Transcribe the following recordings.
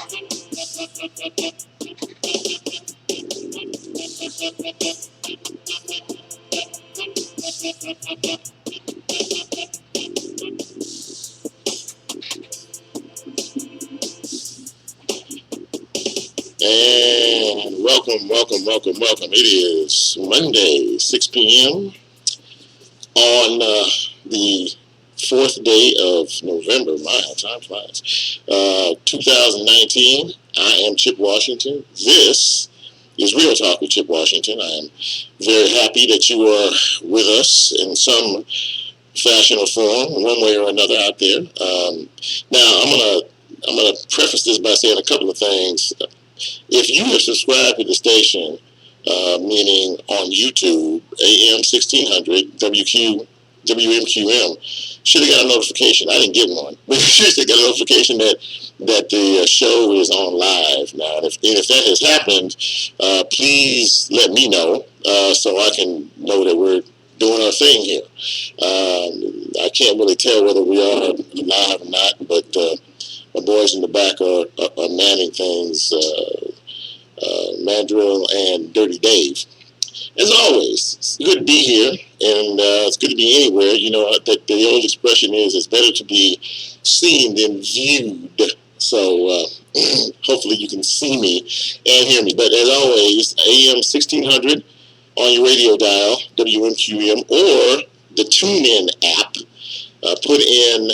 And welcome. It is Monday, 6 p.m. on the fourth day of November. My, how time flies. 2019. I am Chip Washington. This is Real Talk with Chip Washington. I am very happy that you are with us in some fashion or form, one way or another out there. Now, I'm gonna preface this by saying a couple of things. If you have subscribed to the station, meaning on YouTube, AM 1600, WMQM, should have got a notification. I didn't get one, but you should have got a notification that the show is on live now. And if that has happened, please let me know so I can know that we're doing our thing here. I can't really tell whether we are live or not, but my boys in the back are manning things, Mandrill and Dirty Dave. As always, it's good to be here, and it's good to be anywhere. You know, that the old expression is, it's better to be seen than viewed. So hopefully you can see me and hear me. But as always, AM 1600 on your radio dial, WMQM, or the TuneIn app. Put in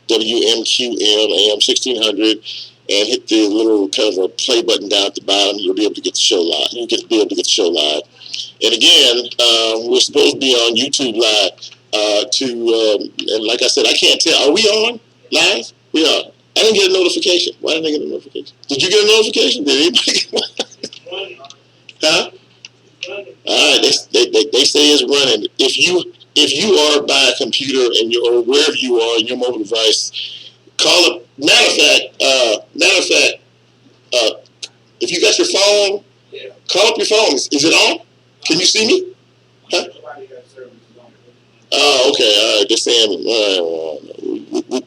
WMQM AM 1600 and hit the little kind of a play button down at the bottom. You'll be able to get the show live. You'll be able to get the show live. And again, we're supposed to be on YouTube live. And like I said, I can't tell. Are we on live? We are. I didn't get a notification. Why didn't I get a notification? Did you get a notification? Did anybody get one? Huh? All right. They say it's running. If you are by a computer and or wherever you are in your mobile device, call up. Matter of fact, if you got your phone, call up your phone. Is it on? Can you see me? Huh? Oh, okay. All right. They're saying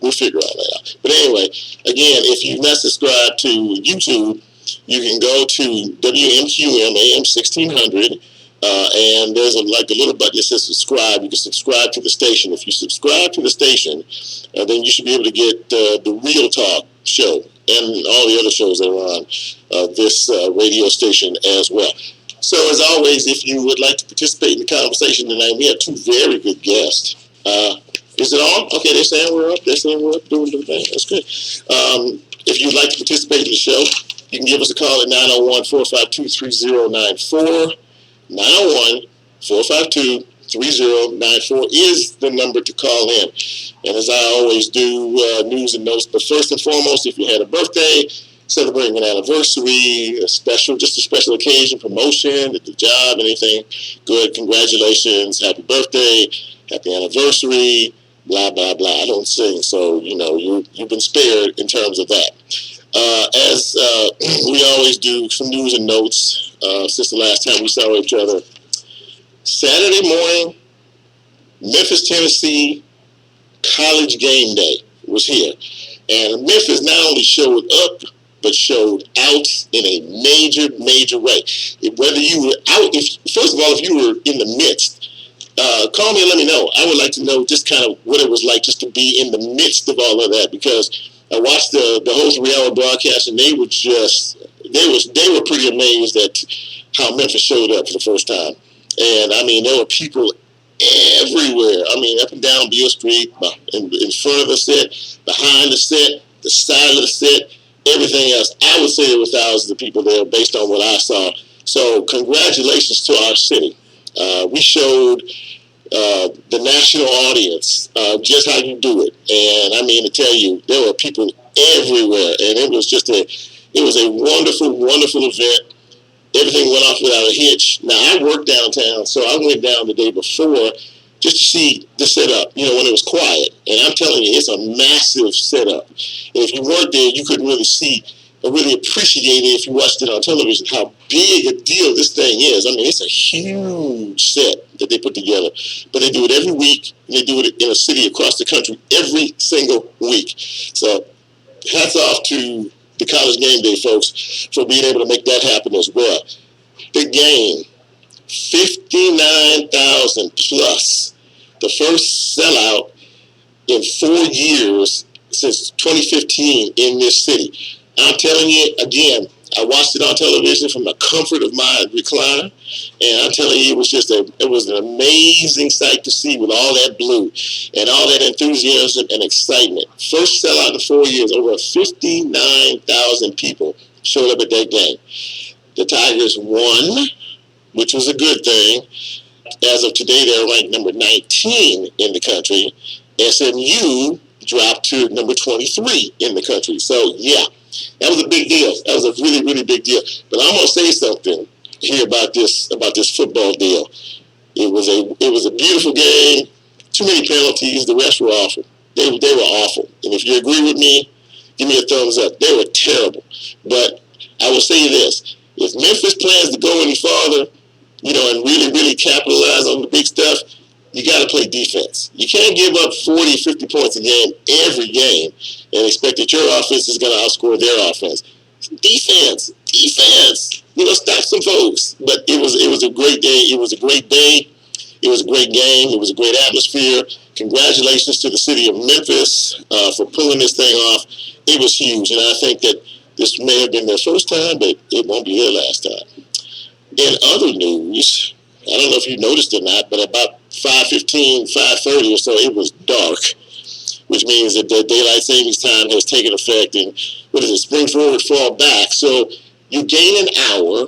we'll figure all that out. But anyway, again, if you've not subscribed to YouTube, you can go to WMQM AM 1600. And there's a little button that says subscribe. You can subscribe to the station. If you subscribe to the station, then you should be able to get the Real Talk show and all the other shows that are on this radio station as well. So as always, if you would like to participate in the conversation tonight, we have two very good guests. Is it on? Okay, they're saying we're up. They're saying we're up doing the thing. That's good. If you'd like to participate in the show, you can give us a call at 901-452-3094. 901-452-3094 is the number to call in. And as I always do, news and notes. But first and foremost, if you had a birthday, celebrating an anniversary, just a special occasion, promotion at the job, anything good, congratulations, happy birthday, happy anniversary, blah, blah, blah. I don't sing, so, you've been spared in terms of that. As we always do, some news and notes since the last time we saw each other. Saturday morning, Memphis, Tennessee, college game day was here. And Memphis not only showed up, but showed out in a major, major way. Whether you were out, first of all, if you were in the midst, call me and let me know. I would like to know just kind of what it was like just to be in the midst of all of that, because I watched the whole 3-hour broadcast, and they were pretty amazed at how Memphis showed up for the first time. And I mean, there were people everywhere. I mean, up and down Beale Street, in front of the set, behind the set, the side of the set, everything else. I would say there were thousands of people there based on what I saw. So congratulations to our city. We showed the national audience just how you do it. And I mean, to tell you, there were people everywhere. And it was a wonderful, wonderful event. Everything went off without a hitch. Now, I work downtown, so I went down the day before just to see the setup, when it was quiet. And I'm telling you, it's a massive setup. And if you weren't there, you couldn't really see or really appreciate it if you watched it on television, how big a deal this thing is. I mean, it's a huge set that they put together. But they do it every week, and they do it in a city across the country every single week. So hats off to the College Game Day folks for being able to make that happen as well. Big game, 59,000 plus, the first sellout in 4 years since 2015 in this city. I'm telling you, again, I watched it on television from the comfort of my recliner, and I'm telling you, it was an amazing sight to see with all that blue and all that enthusiasm and excitement. First sellout in 4 years, over 59,000 people showed up at that game. The Tigers won, which was a good thing. As of today, they're ranked number 19 in the country. SMU dropped to number 23 in the country. So, yeah, that was a big deal. That was a really, really big deal. But I'm going to say something here about this football deal. It was a beautiful game. Too many penalties. The refs were awful. They were awful. And if you agree with me, give me a thumbs up. They were terrible. But I will say this. If Memphis plans to go any farther, and really, really capitalize on the big stuff, you got to play defense. You can't give up 40, 50 points a game every game and expect that your offense is going to outscore their offense. Defense. Stop some folks. But it was a great day. It was a great day. It was a great game. It was a great atmosphere. Congratulations to the city of Memphis for pulling this thing off. It was huge, and I think that this may have been their first time, but it won't be their last time. In other news, I don't know if you noticed or not, but about 5:15, 5:30 or so, it was dark, which means that the daylight savings time has taken effect, and spring forward, fall back. So you gain an hour,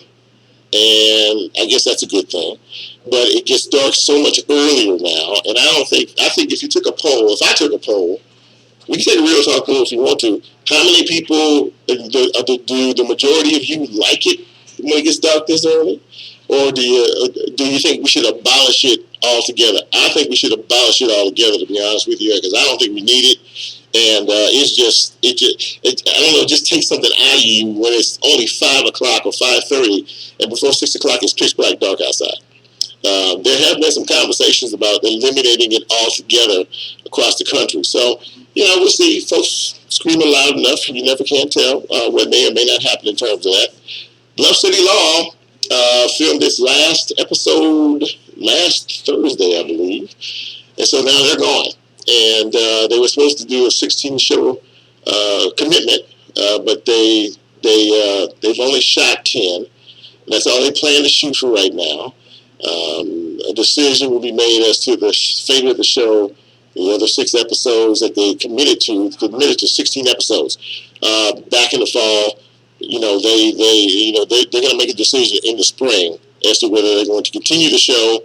and I guess that's a good thing. But it gets dark so much earlier now, and I think if you took a poll, if I took a poll, we can take a real talk poll if you want to. How many people, do the majority of you like it when it gets dark this early? Or do you think we should abolish it altogether? I think we should abolish it altogether, to be honest with you, because I don't think we need it. And I don't know, it just takes something out of you when it's only 5 o'clock or 5:30, and before 6 o'clock it's pitch black dark outside. There have been some conversations about eliminating it altogether across the country. So, we'll see. Folks screaming loud enough, you never can tell what may or may not happen in terms of that. Bluff City Law filmed its last episode last Thursday, I believe. And so now they're gone. And they were supposed to do a 16-show commitment, but they've only shot 10. That's all they plan to shoot for right now. A decision will be made as to the fate of the show, the other 6 episodes that they committed to 16 episodes back in the fall. They're going to make a decision in the spring as to whether they're going to continue the show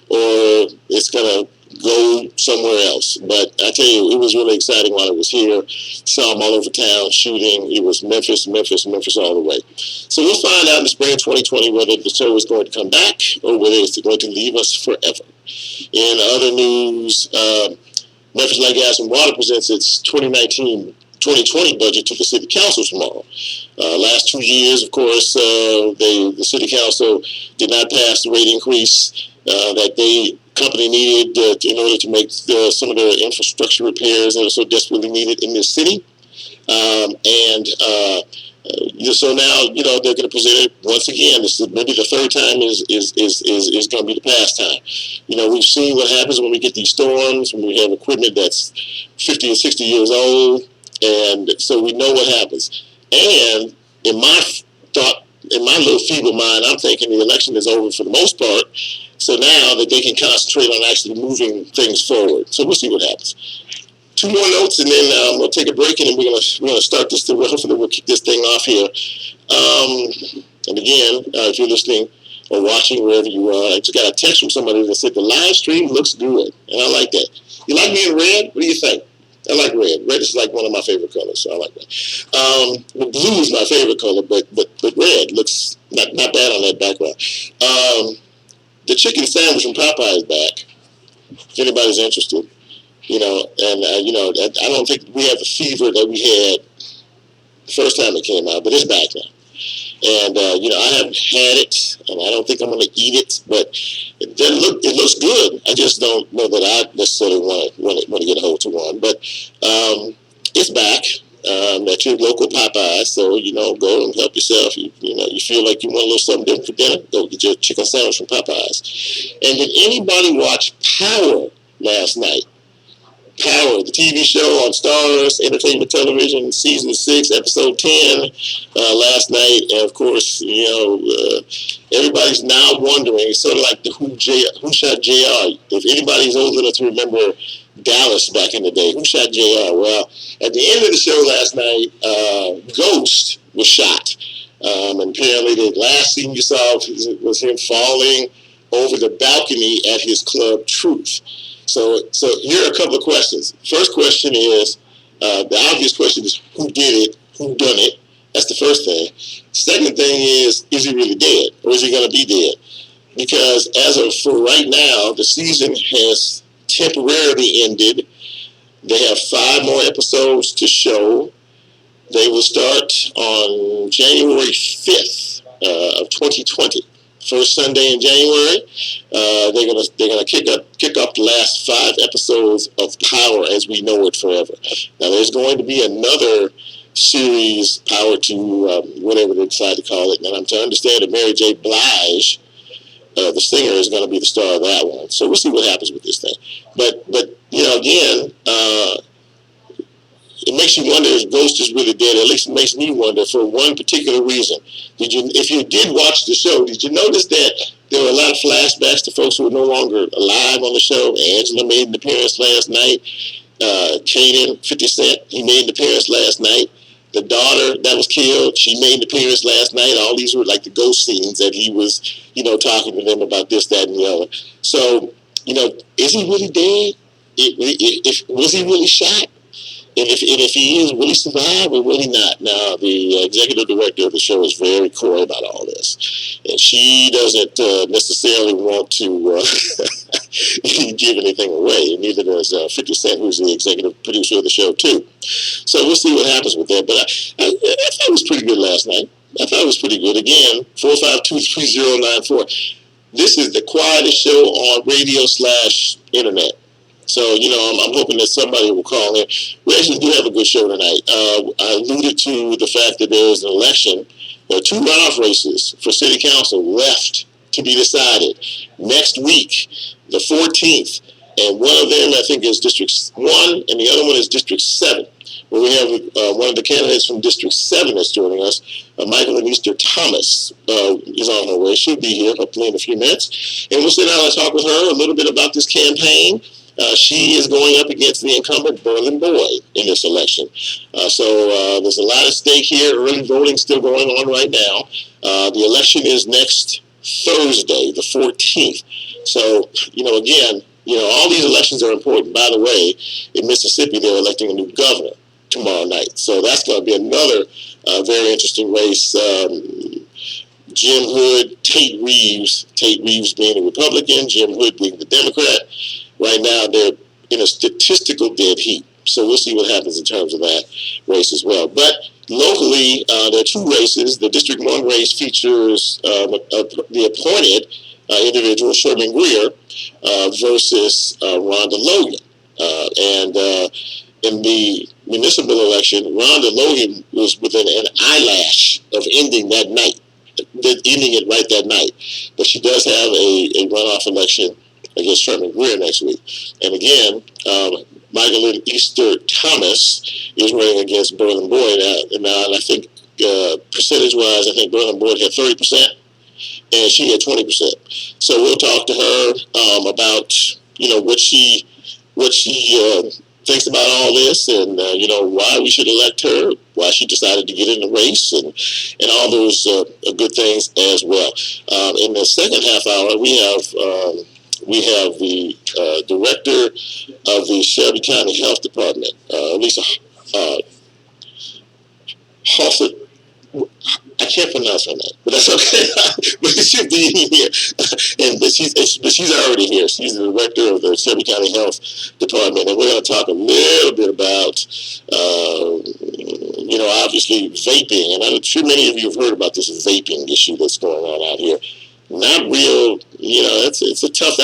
or it's going to go somewhere else. But I tell you, it was really exciting while it was here. Saw them all over town shooting. It was Memphis all the way. So we'll find out in the spring of 2020 whether the show is going to come back or whether it's going to leave us forever. In other news, Memphis Light, Gas, and Water presents its 2020 budget to the City Council tomorrow. Last 2 years, of course, the City Council did not pass the rate increase that the company needed in order to make some of the infrastructure repairs that are so desperately needed in this city. So now, they're going to present it once again. This is maybe the third time is going to be the past time. We've seen what happens when we get these storms, when we have equipment that's 50 and 60 years old. And so we know what happens. And in my little feeble mind, I'm thinking the election is over for the most part. So now that they can concentrate on actually moving things forward. So we'll see what happens. 2 more notes, and then we'll take a break, and then we're gonna start this. Hopefully, we'll kick this thing off here. And again, if you're listening or watching wherever you are, I just got a text from somebody that said the live stream looks good, and I like that. You like me in red? What do you think? I like red. Red is like one of my favorite colors, so I like that. Blue is my favorite color, but red looks not bad on that background. The chicken sandwich from Popeye is back. If anybody's interested, I don't think we have the fever that we had the first time it came out, but it's back now. And I haven't had it, and I don't think I'm going to eat it, but it looks good. I just don't know that I necessarily want to get a hold to one. But it's back, at your local Popeyes. So, go and help yourself. You feel like you want a little something different for dinner, go get your chicken sandwich from Popeyes. And did anybody watch Power last night? Power, the TV show on Stars Entertainment Television, season 6, episode 10, last night. And of course, everybody's now wondering. It's sort of like the Who Shot JR. If anybody's old enough to remember Dallas back in the day, who shot JR? Well, at the end of the show last night, Ghost was shot. And apparently the last scene you saw was him falling over the balcony at his club Truth. So here are a couple of questions. First question is, the obvious question is, who did it? Who done it? That's the first thing. Second thing is he really dead? Or is he going to be dead? Because for right now, the season has temporarily ended. They have 5 more episodes to show. They will start on January 5th of 2020. First Sunday in January, they're gonna kick off the last 5 episodes of Power as we know it forever. Now there's going to be another series, Power 2, whatever they decide to call it. And I'm to understand that Mary J. Blige, the singer, is going to be the star of that one. So we'll see what happens with this thing. But again, it makes you wonder if Ghost is really dead. At least it makes me wonder for one particular reason. If you did watch the show, did you notice that there were a lot of flashbacks to folks who are no longer alive on the show? Angela made an appearance last night. Kaden, 50 Cent, he made an appearance last night. The daughter that was killed, she made an appearance last night. All these were like the ghost scenes that he was, talking to them about this, that, and the other. So, is he really dead? Was he really shot? And if he is, will he survive or will he not? Now, the executive director of the show is very coy about all this. And she doesn't necessarily want to give anything away. And neither does 50 Cent, who's the executive producer of the show, too. So we'll see what happens with that. But I thought it was pretty good last night. I thought it was pretty good. Again, 452-3094. This is the quietest show on radio/internet. So, I'm hoping that somebody will call in. We actually do have a good show tonight. I alluded to the fact that there is an election. There are 2 runoff races for city council left to be decided next week, the 14th. And one of them, I think, is District 1, and the other one is District 7. Where we have one of the candidates from District 7 that's joining us, Michael and Easter Thomas, is on her way. She'll be here, hopefully, in a few minutes. And we'll sit down and talk with her a little bit about this campaign. She is going up against the incumbent Berlin Boyd in this election. So there's a lot at stake here. Early voting still going on right now. The election is next Thursday, the 14th. So, again, all these elections are important. By the way, in Mississippi, they're electing a new governor tomorrow night. So that's going to be another very interesting race. Jim Hood, Tate Reeves being a Republican, Jim Hood being the Democrat. Right now, they're in a statistical dead heat. So we'll see what happens in terms of that race as well. But locally, there are 2 races. The District 1 race features the appointed individual, Sherman Greer, versus Rhonda Logan. And in the municipal election, Rhonda Logan was within an eyelash of ending it right that night. But she does have a runoff election against Sherman Greer next week. And again, Michael and Easter Thomas is running against Berlin Boyd. And I think percentage-wise, I think Berlin Boyd had 30%, and she had 20%. So we'll talk to her about what she thinks about all this, and why we should elect her, why she decided to get in the race, and all those good things as well. In the second half hour, we have the director of the Shelby County Health Department, Lisa Hoffert. I can't pronounce her name, but that's okay. But she'll be here, but she's already here. She's the director of the Shelby County Health Department, and we're going to talk a little bit about, obviously vaping. And I'm sure many of you have heard about this vaping issue that's going on out here. not real. That's a tough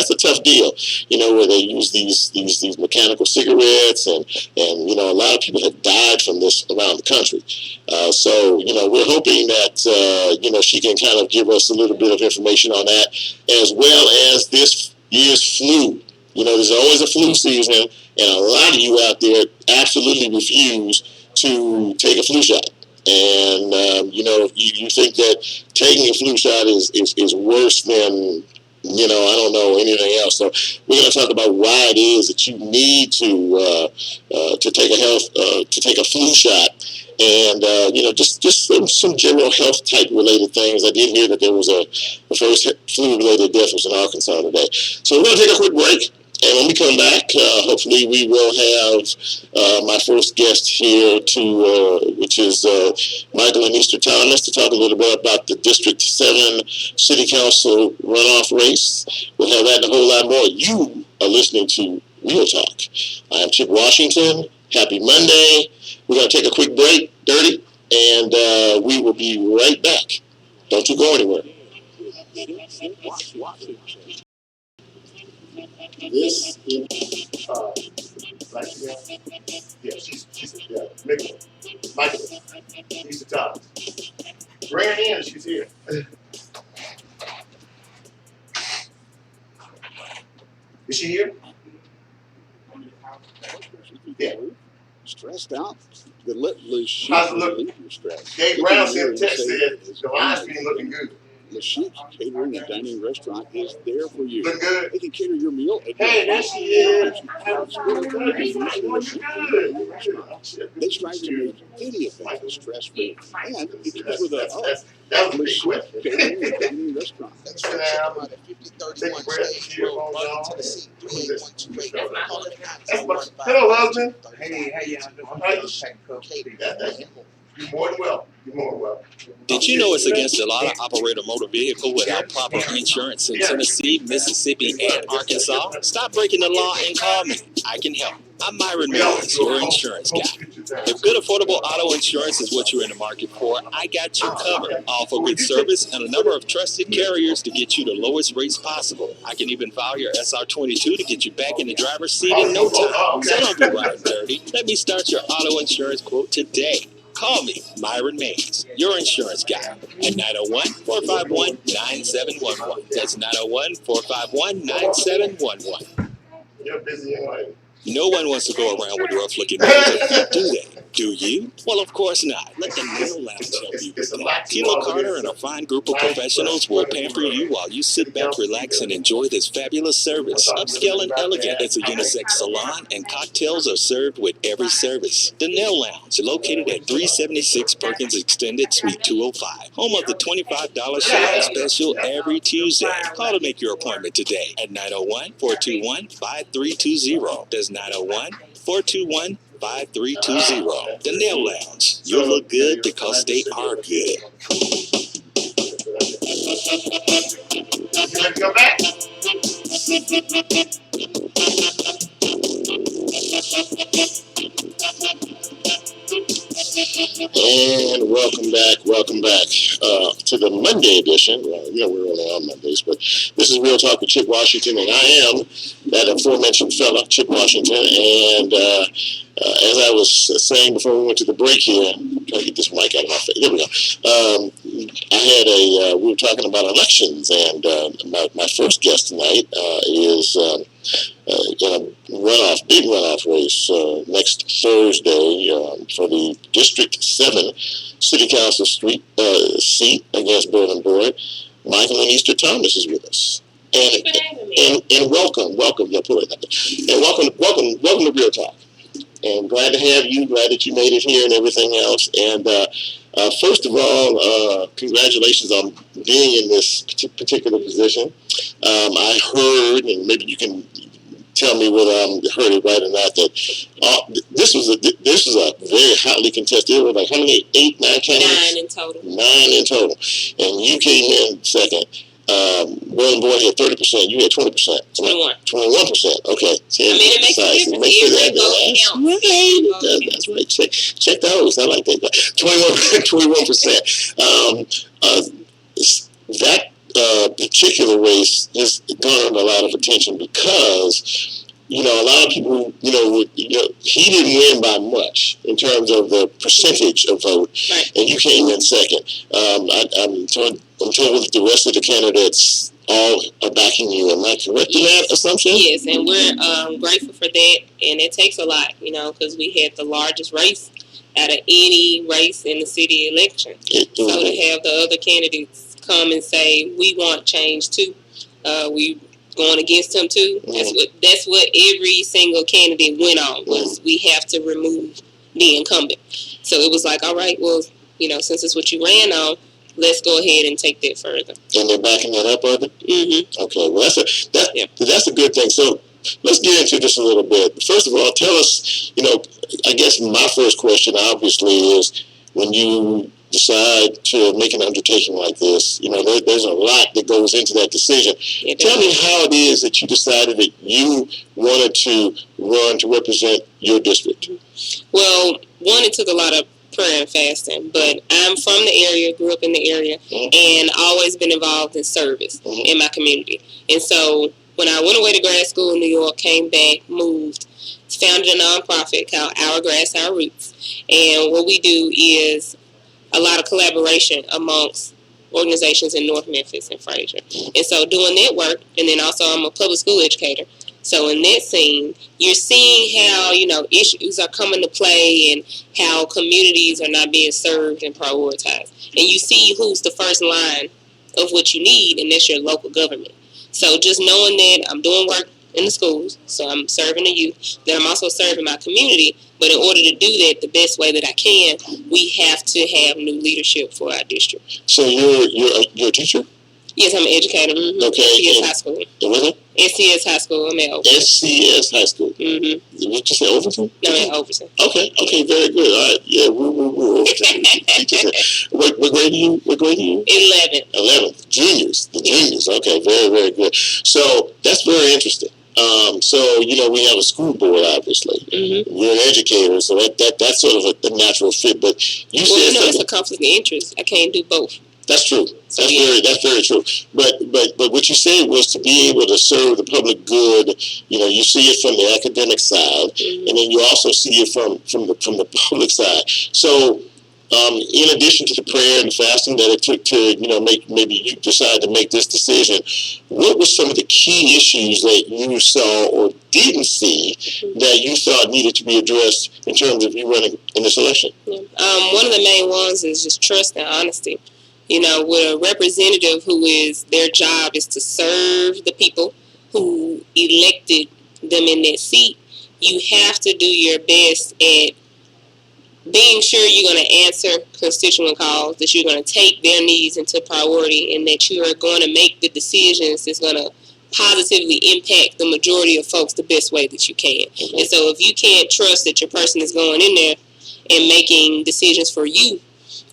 deal. Where they use these mechanical cigarettes, and a lot of people have died from this around the country. So we're hoping that she can kind of give us a little bit of information on that, as well as this year's flu. There's always a flu season, and a lot of you out there absolutely refuse to take a flu shot. And you think that taking a flu shot is worse than I don't know anything else. So we're going to talk about why it is that you need to take a flu shot, and just some general health type related things. I did hear that there was the first flu related death was in Arkansas today. So we're going to take a quick break. And when we come back, hopefully we will have my first guest here, which is Michael and Easter Thomas, to talk a little bit about the District 7 City Council runoff race. We'll have that and a whole lot more. You are listening to Real Talk. I am Chip Washington. Happy Monday. We're going to take a quick break, Dirty, and we will be right back. Don't you go anywhere. This is right here. Yeah, she's Michael. He's the top. Bring her in. She's here. Is she here? Yeah. Stressed out. How's it look? Dave Brown sent a text said the live stream looking good. The Sheep's Catering and Dining Restaurant is there for you. Look good. They can cater your meal. Hey, there she is. They strive to make any event stress-free, and it comes with a Sheep's Catering and Dining Restaurant. Hello, husband. Hey, how y'all doing? You're more than welcome. You're more than welcome. Did you know it's against the law to operate a motor vehicle without proper insurance in Tennessee, Mississippi, and Arkansas? Stop breaking the law and call me. I can help. I'm Myron Mills, your insurance guy. If good, affordable auto insurance is what you're in the market for, I got you covered. All for good service and a number of trusted carriers to get you the lowest rates possible. I can even file your SR22 to get you back in the driver's seat in no time. So don't be riding dirty. Let me start your auto insurance quote today. Call me, Myron Mays, your insurance guy, at 901-451-9711. That's 901-451-9711. You're busy young lady. No one wants to go around with rough-looking nails, do they? Do you? Well, of course not. Let the Nail Lounge help you with that. Kilo Carter and a fine group of professionals will pamper you while you sit back, relax, and enjoy this fabulous service. Upscale and elegant, it's a unisex salon, and cocktails are served with every service. The Nail Lounge, located at 376 Perkins Extended Suite 205, home of the $25 salon special every Tuesday. Call to make your appointment today at 901-421-5320. That's 901-421-5320. The Nail Lounge. You'll look good because they are good. You ready to go back? And welcome back to the Monday edition. Well, we're only on Mondays, but this is Real Talk with Chip Washington, and I am that aforementioned fella, Chip Washington. And as I was saying before we went to the break here, I'm trying to get this mic out of my face. There we go. We were talking about elections, and my first guest tonight is in a big runoff race next Thursday for the District 7 City Council seat against Board and Board. Michael and Easter Thomas is with us. And welcome. Yeah, pull it up. And welcome to Real Talk. And glad to have you. Glad that you made it here and everything else. And first of all, congratulations on being in this particular position. I heard, and maybe you can tell me whether I heard it right or not, that this was a very hotly contested. It was like how many? 8, 9 candidates? 9 in total. 9 in total. And you came in second. Boy and Boy had 30%. You had 20%. 21%. Okay. See, it makes a difference. That's right. Check the hose. I like that. 21%. That particular race has garnered a lot of attention because, a lot of people, he didn't win by much in terms of the percentage of vote, Right. and you came in second. I'm told that the rest of the candidates all are backing you. Am I correct in that assumption? Yes, and we're grateful for that, and it takes a lot, because we had the largest race out of any race in the city election. So to have the other candidates come and say, we want change too, we going against him too. That's what every single candidate went on, was we have to remove the incumbent. So it was like, all right, well, since it's what you ran on, let's go ahead and take that further. And they're backing that up, are they? Mm-hmm. Okay, well, that's a good thing. So let's get into this a little bit. First of all, tell us, I guess my first question, obviously, is when you decide to make an undertaking like this, there's a lot that goes into that decision. Tell me how it is that you decided that you wanted to run to represent your district. Well, one, it took a lot of prayer and fasting, but I'm from the area, grew up in the area, and always been involved in service in my community. And so when I went away to grad school in New York, came back, moved, founded a nonprofit called Our Grass, Our Roots. And what we do is a lot of collaboration amongst organizations in North Memphis and Fraser. And so doing that work, and then also I'm a public school educator. So in that scene, you're seeing how, issues are coming to play and how communities are not being served and prioritized. And you see who's the first line of what you need, and that's your local government. So just knowing that I'm doing work in the schools, so I'm serving the youth, then I'm also serving my community. But in order to do that the best way that I can, we have to have new leadership for our district. So you're a teacher? Yes, I'm an educator. Mm-hmm. Okay. SCS High School. What is it? SCS High School. I'm at Overton. SCS High School. Mm-hmm. Did you say Overton? No, I'm at Overton. Okay, very good. All right, yeah, we're Overton. What grade are you? 11th. 11th. Juniors. The juniors. Okay, very, very good. So that's very interesting. So we have a school board, obviously. Mm-hmm. You're an educator, so that's sort of a natural fit. But you said it's a conflict of interest. I can't do both. That's true. That's very true. But what you said was to be able to serve the public good. You see it from the academic side, and then you also see it from the public side. So, in addition to the prayer and fasting that it took to maybe you decide to make this decision, what were some of the key issues that you saw or didn't see that you thought needed to be addressed in terms of you running in this election? Yeah. One of the main ones is just trust and honesty. With a representative who is, their job is to serve the people who elected them in that seat, you have to do your best at being sure you're going to answer constituent calls, that you're going to take their needs into priority, and that you are going to make the decisions that's going to positively impact the majority of folks the best way that you can. Mm-hmm. And so if you can't trust that your person is going in there and making decisions for you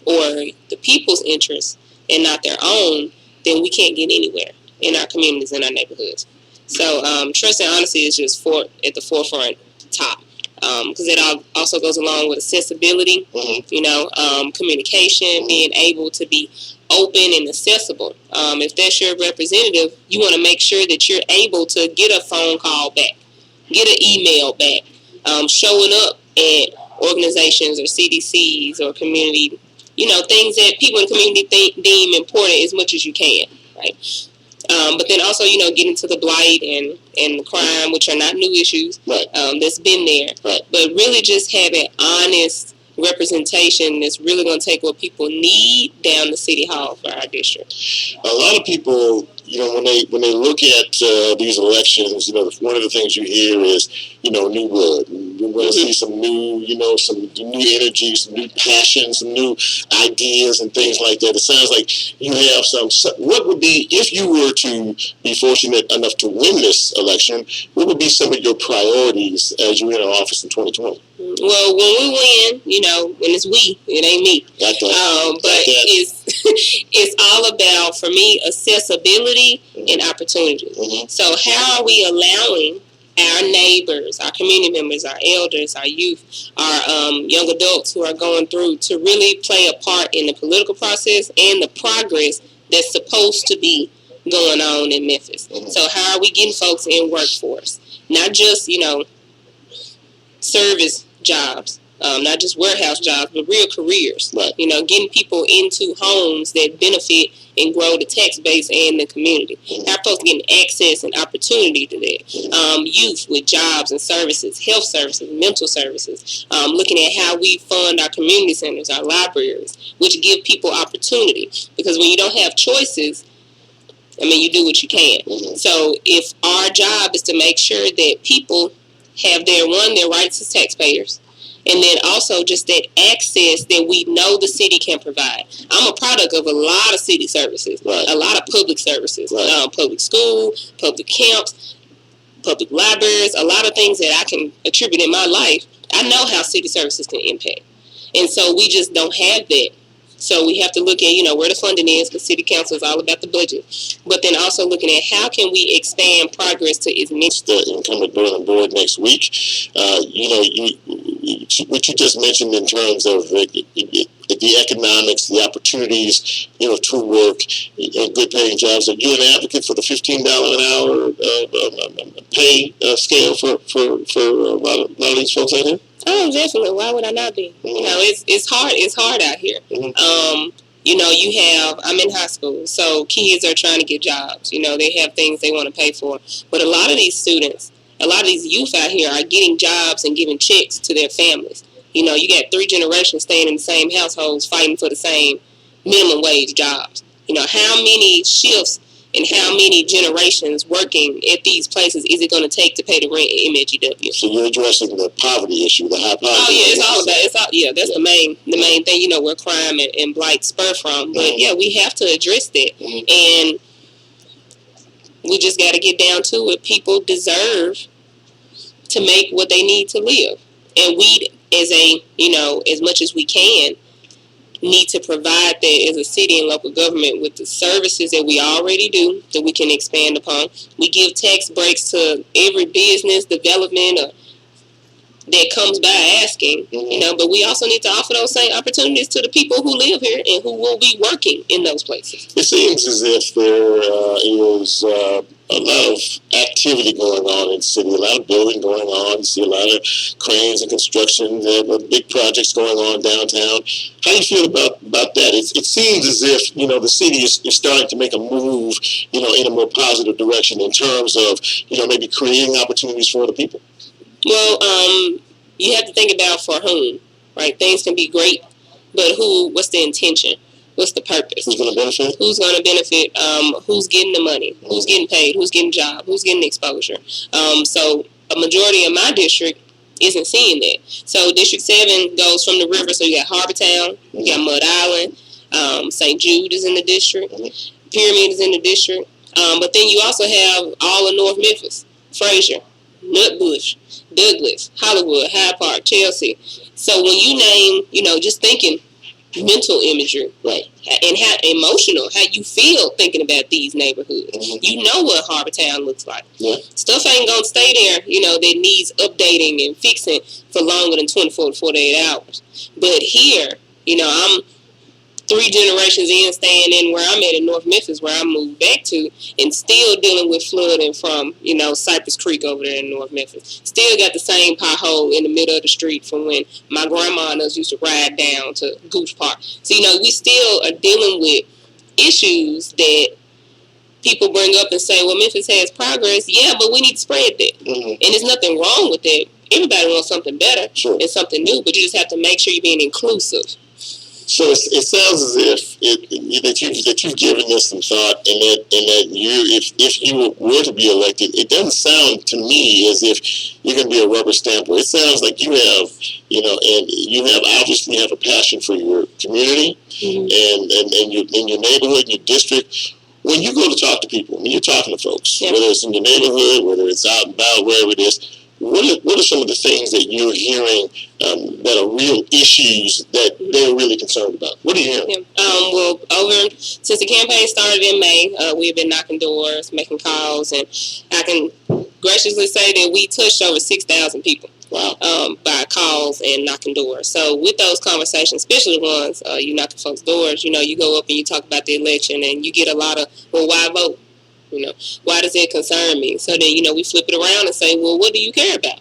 or the people's interests and not their own, then we can't get anywhere in our communities and our neighborhoods. So trust and honesty is just at the forefront top, because it also goes along with accessibility, communication, being able to be open and accessible. If that's your representative, you want to make sure that you're able to get a phone call back, get an email back, showing up at organizations or CDCs or community, things that people in the community deem important as much as you can, right? But then also, getting to the blight and the crime, which are not new issues, right. That's been there. Right. But really just having honest representation that's really going to take what people need down the city hall for our district. A lot of people, when they look at these elections, one of the things you hear is, new blood. We want to see some new, some new energy, some new passion, some new ideas and things like that. It sounds like you have some. What would be, if you were to be fortunate enough to win this election, what would be some of your priorities as you enter office in 2020? Well, when we win, when it's we, it ain't me. But it's all about, for me, accessibility and opportunity. Mm-hmm. So how are we allowing our neighbors, our community members, our elders, our youth, our young adults who are going through to really play a part in the political process and the progress that's supposed to be going on in Memphis. So how are we getting folks in workforce? Not just, service jobs, not just warehouse jobs, but real careers. Right. Getting people into homes that benefit and grow the tax base and the community. How folks getting access and opportunity to that. Youth with jobs and services, health services, mental services. Looking at how we fund our community centers, our libraries, which give people opportunity. Because when you don't have choices, you do what you can. So if our job is to make sure that people have their rights as taxpayers, and then also just that access that we know the city can provide. I'm a product of a lot of city services, right. A lot of public services, right. Public school, public camps, public libraries, a lot of things that I can attribute in my life. I know how city services can impact. And so we just don't have that. So we have to look at, where the funding is, because city council is all about the budget. But then also looking at how can we expand progress to its mission. The incumbent Berlin board next week. What you just mentioned in terms of the economics, the opportunities, to work, good paying jobs. Are you an advocate for the $15 an hour pay scale for a lot of these folks out here? Oh, definitely. Why would I not be? It's hard. It's hard out here. I'm in high school, so kids are trying to get jobs. They have things they want to pay for. But a lot of these students, a lot of these youth out here are getting jobs and giving checks to their families. You got 3 generations staying in the same households fighting for the same minimum wage jobs. How many shifts and how many generations working at these places is it going to take to pay the rent at MHEW? So you're addressing the poverty issue, the high poverty. Oh yeah, that's the main thing. Where crime and blight spur from. But we have to address that, and we just got to get down to it. People deserve to make what they need to live, and we, as much as we can, need to provide that as a city and local government with the services that we already do that we can expand upon. We give tax breaks to every business development that comes by asking, but we also need to offer those same opportunities to the people who live here and who will be working in those places. It seems as if there is a lot of activity going on in the city, a lot of building going on. You see a lot of cranes and construction, big projects going on downtown. How do you feel about that? It seems as if, the city is starting to make a move, in a more positive direction in terms of, maybe creating opportunities for the people. Well, you have to think about for whom, right? Things can be great, but what's the intention? What's the purpose? Who's going to benefit? Who's going to benefit? Who's getting the money? Who's getting paid? Who's getting job? Who's getting exposure? So a majority of my district isn't seeing that. So District 7 goes from the river. So you got Harbortown, you got Mud Island, St. Jude is in the district, Pyramid is in the district. But then you also have all of North Memphis, Frazier, Nutbush, Douglas, Hollywood, Hyde Park, Chelsea. So when you name, just thinking mental imagery, right, and how emotional, how you feel thinking about these neighborhoods. You know what Harbortown looks like. Yeah. Stuff ain't gonna stay there, that needs updating and fixing for longer than 24 to 48 hours. But here, I'm 3 generations in, staying in where I'm at in North Memphis, where I moved back to, and still dealing with flooding from, Cypress Creek over there in North Memphis. Still got the same pothole in the middle of the street from when my grandma and us used to ride down to Goose Park. So, we still are dealing with issues that people bring up and say, well, Memphis has progress. Yeah, but we need to spread that. And there's nothing wrong with that. Everybody wants something better and something new, but you just have to make sure you're being inclusive. So it sounds as if that you've given this some thought, and that if you were to be elected, it doesn't sound to me as if you're going to be a rubber stamper. It sounds like you have, and you have obviously have a passion for your community and your neighborhood, your district. When you go to talk to people, when you're talking to folks, whether it's in your neighborhood, whether it's out and about, wherever it is, what are some of the things that you're hearing that are real issues that they're really concerned about? What are you hearing? Well, since the campaign started in May, we've been knocking doors, making calls, and I can graciously say that we touched over 6,000 people. by calls and knocking doors. So with those conversations, especially the ones you knocking folks' doors, you go up and you talk about the election and you get a lot of, well, why vote? Why does it concern me? So then, we flip it around and say, well, what do you care about?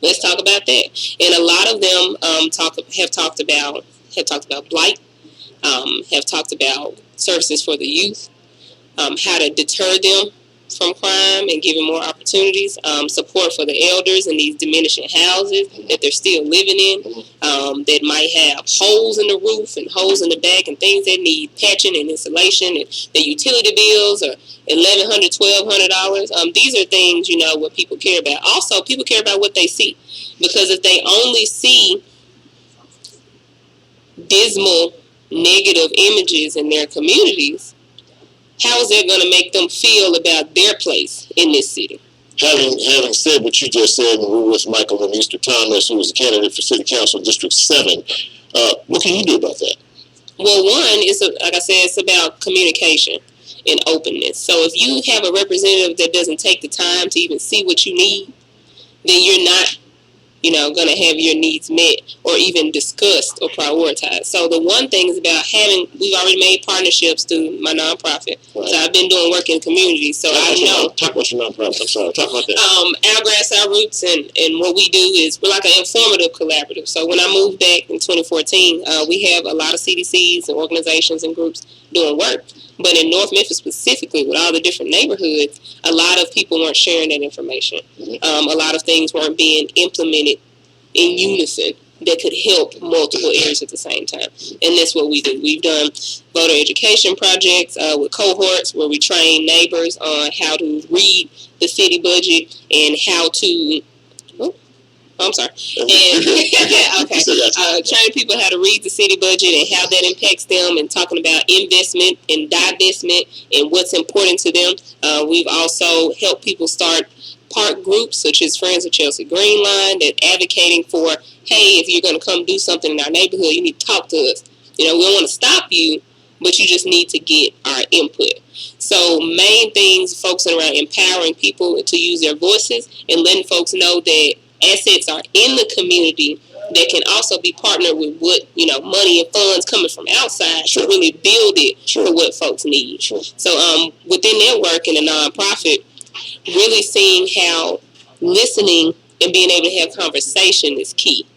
Let's talk about that. And a lot of them have talked about blight, have talked about services for the youth, how to deter them from crime and give them more opportunities, support for the elders in these diminishing houses that they're still living in, that might have holes in the roof and holes in the back and things that need patching and insulation, and the utility bills are $1,100, $1,200. These are things, what people care about. Also, people care about what they see, because if they only see dismal, negative images in their communities, how is that going to make them feel about their place in this city? Having said what you just said, and we were with Michael and Easter Thomas, who was a candidate for City Council District 7, what can you do about that? Well, one, like I said, it's about communication and openness. So if you have a representative that doesn't take the time to even see what you need, then you're not going to have your needs met or even discussed or prioritized. So the one thing is about we've already made partnerships through my nonprofit. Right. So I've been doing work in the community. So I know. Talk about your nonprofit. I'm sorry. Talk about that. Our Grass, Our Roots, and what we do is we're like an informative collaborative. So when I moved back in 2014, we have a lot of CDCs and organizations and groups doing work. But in North Memphis specifically, with all the different neighborhoods, a lot of people weren't sharing that information. A lot of things weren't being implemented in unison that could help multiple areas at the same time. And that's what we do. We've done voter education projects with cohorts where we train neighbors on how to read the city budget and how to... I'm sorry. And training people how to read the city budget and how that impacts them, and talking about investment and divestment and what's important to them. We've also helped people start park groups such as Friends of Chelsea Green Line that advocating for, hey, if you're going to come do something in our neighborhood, you need to talk to us. We don't want to stop you, but you just need to get our input. So main things focusing around empowering people to use their voices and letting folks know that assets are in the community that can also be partnered with what, money and funds coming from outside to really build it for what folks need. So within that work in a nonprofit, really seeing how listening and being able to have conversation is key.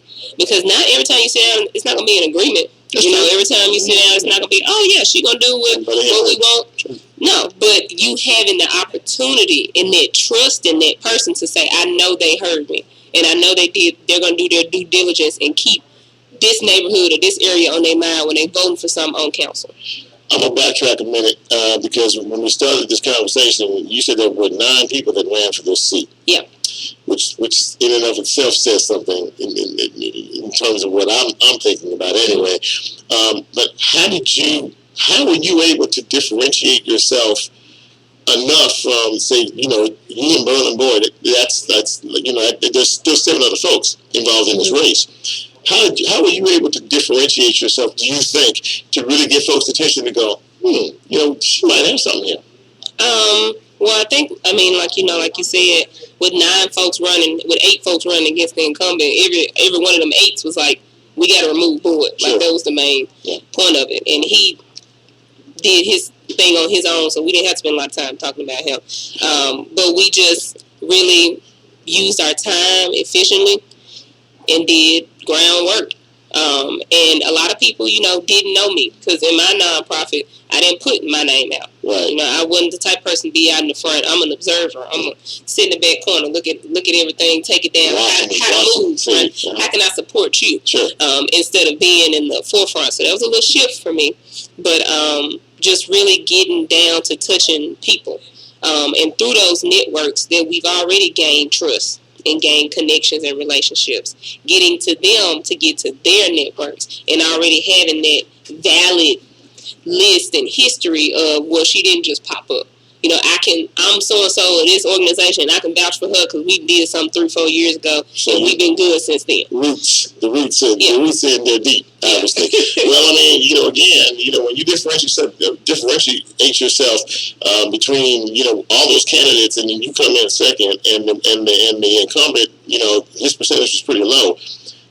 Because not every time you sit down, it's not going to be an agreement. Every time you sit down, it's not going to be, oh, yeah, she's going to do what we want. No, but you having the opportunity and that trust in that person to say, I know they heard me. And I know they're going to do their due diligence and keep this neighborhood or this area on their mind when they're voting for something on council. I'm going to backtrack a minute because when we started this conversation, you said there were 9 people that ran for this seat. Yeah. Which in and of itself says something in terms of what I'm thinking about anyway. But how were you able to differentiate yourself enough from, say, you and Berlin Boyd, there's still 7 other folks involved in this race. How were you able to differentiate yourself, do you think, to really get folks' attention to go, she might have something here? Well, I think, like you said, with 8 folks running against the incumbent, every one of them 8s was like, we got to remove Boyd. Sure. Like, that was the main point of it. And he did his thing on his own, so we didn't have to spend a lot of time talking about him. But we just really used our time efficiently and did groundwork. And a lot of people, didn't know me because in my nonprofit, I didn't put my name out. Right. I wasn't the type of person to be out in the front. I'm an observer. I'm going to sit in the back corner, look at everything, take it down. How to move, right? How can I support you? Sure. Instead of being in the forefront. So that was a little shift for me. But just really getting down to touching people. And through those networks that we've already gained trust and gain connections and relationships, getting to them to get to their networks and already having that valid list and history of, well, she didn't just pop up. I'm so and so of this organization. I can vouch for her because we did something 3-4 years ago, So and we've been good since then. The roots in there deep, obviously. Well, I mean, again, when you differentiate yourself between, all those candidates, and then you come in second, and the incumbent, his percentage is pretty low.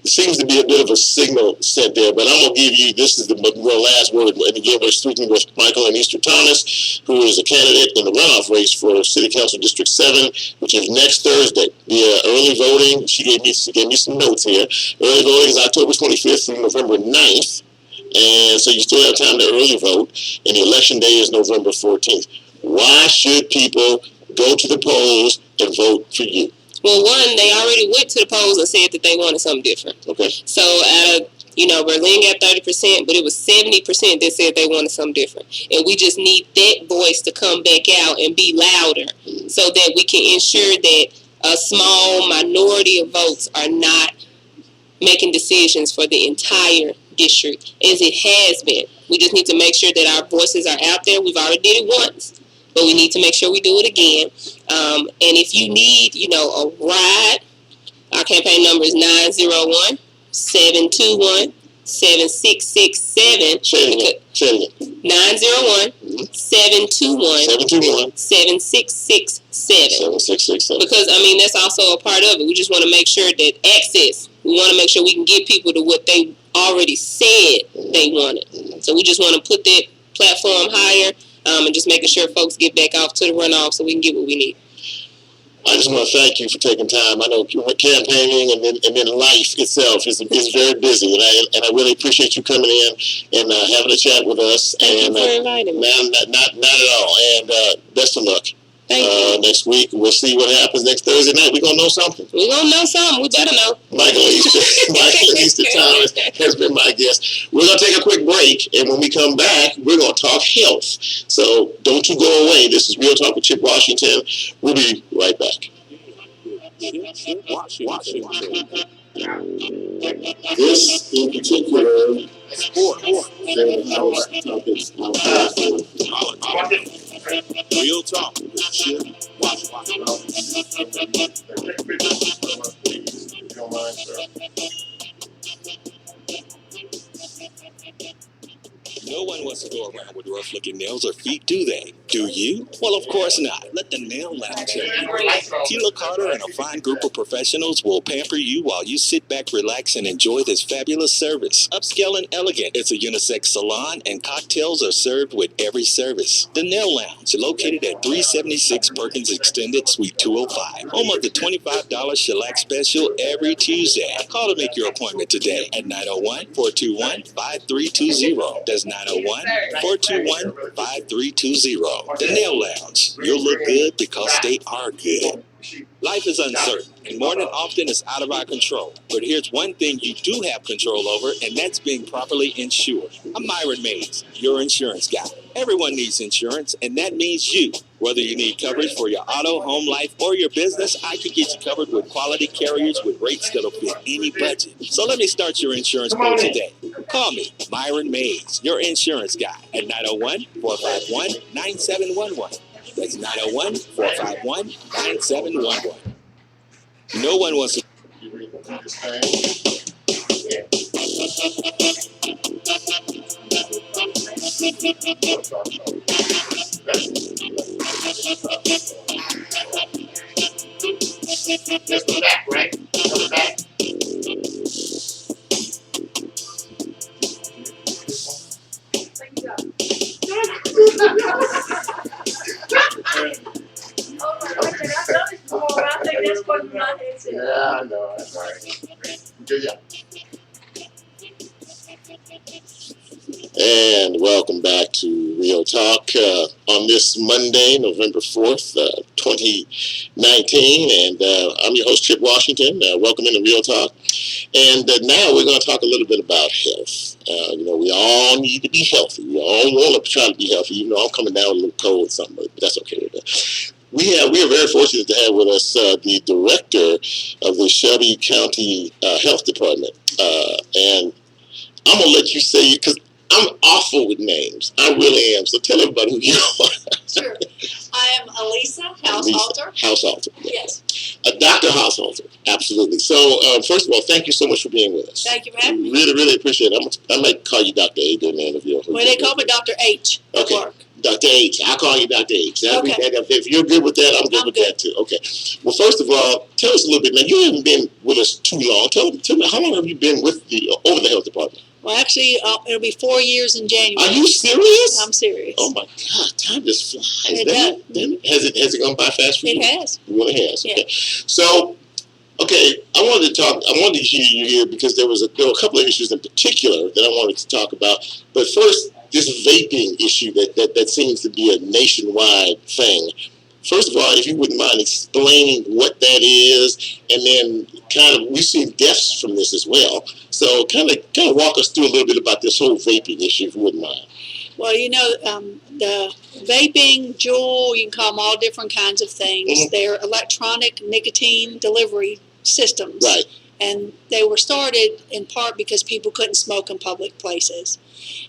It seems to be a bit of a signal sent there, but I'm going to give you, this is the last word. And again, we're speaking with Michael and Easter Thomas, who is a candidate in the runoff race for City Council District 7, which is next Thursday. The early voting, she gave me some notes here. Early voting is October 25th through November 9th. And so you still have time to early vote, and the election day is November 14th. Why should people go to the polls and vote for you? Well, one, they already went to the polls and said that they wanted something different. Okay. So out of, Berlin got 30%, but it was 70% that said they wanted something different. And we just need that voice to come back out and be louder so that we can ensure that a small minority of votes are not making decisions for the entire district as it has been. We just need to make sure that our voices are out there. We've already did it once, but we need to make sure we do it again. And if you need, a ride, our campaign number is 901-721-7667. 901-721-7667. Because, that's also a part of it. We just want to make sure that access, we want to make sure we can get people to what they already said they wanted. So we just want to put that platform higher, and just making sure folks get back off to the runoff so we can get what we need. I just want to thank you for taking time. I know campaigning and then life itself is very busy, and I really appreciate you coming in and having a chat with us. Thank you for inviting me. Not at all. And best of luck. Thank you. Next week, we'll see what happens next Thursday night. We're going to know something. We're going to know something. We better know. Michael Easter Thomas has been my guest. We're going to take a quick break, and when we come back, we're going to talk health. So don't you go away. This is Real Talk with Chip Washington. We'll be right back. This, in particular, sport. Real Talk with Chip Washington. No one wants to go around with rough-looking nails or feet, do they? Do you? Well, of course not. Let the Nail Lounge help you. Keela Carter and a fine group of professionals will pamper you while you sit back, relax, and enjoy this fabulous service. Upscale and elegant. It's a unisex salon, and cocktails are served with every service. The Nail Lounge, located at 376 Perkins Extended, Suite 205. Home of the $25 shellac special every Tuesday. Call to make your appointment today at 901-421-5320. That's 901-421-5320. The Nail Lounge. You'll look good because they are good. Life is uncertain, and more than often it's out of our control. But here's one thing you do have control over, and that's being properly insured. I'm Myron Mays, your insurance guy. Everyone needs insurance, and that means you. Whether you need coverage for your auto, home life, or your business, I can get you covered with quality carriers with rates that'll fit any budget. So let me start your insurance quote today. Call me, Myron Mays, your insurance guy, at 901-451-9711. That's 901-451-9711. No one wants to... Let's go back, right? Go back. Yeah, I know. That's right. Good job. And welcome back to Real Talk on this Monday, November 4th, 2019. And I'm your host, Chip Washington. Welcome into Real Talk. And now we're going to talk a little bit about health. We all need to be healthy. We all want to try to be healthy, even though I'm coming down a little cold or something, but that's okay with that. We are very fortunate to have with us the director of the Shelby County Health Department. And I'm going to let you say it because I'm awful with names. I really am. So tell everybody who you are. Sure. I Elisa Lisa Householder. Householder. Yes. Dr. Householder. Absolutely. So, first of all, thank you so much for being with us. Thank you for having me. Really, really appreciate it. I might call you Dr. A during the interview. Well, they call me Dr. H at Okay. work. Dr. H. I'll call you Dr. H. Okay. If you're good with that, I'm good with that too. Okay. Well, first of all, tell us a little bit. Now, you haven't been with us too long. Tell me, how long have you been with over the health department? Well, actually, it'll be 4 years in January. Are you serious? I'm serious. Oh my God, time just flies. It does. Has it gone by fast for you? It has. It really has. Yeah. Okay. So, okay, I wanted to hear you here because there were a couple of issues in particular that I wanted to talk about. But first, this vaping issue that seems to be a nationwide thing. First of all, if you wouldn't mind explaining what that is, and then we've seen deaths from this as well. So kind of walk us through a little bit about this whole vaping issue, if you wouldn't mind. Well, the vaping, Juul, you can call them all different kinds of things. Mm-hmm. They're electronic nicotine delivery systems. Right. And they were started in part because people couldn't smoke in public places.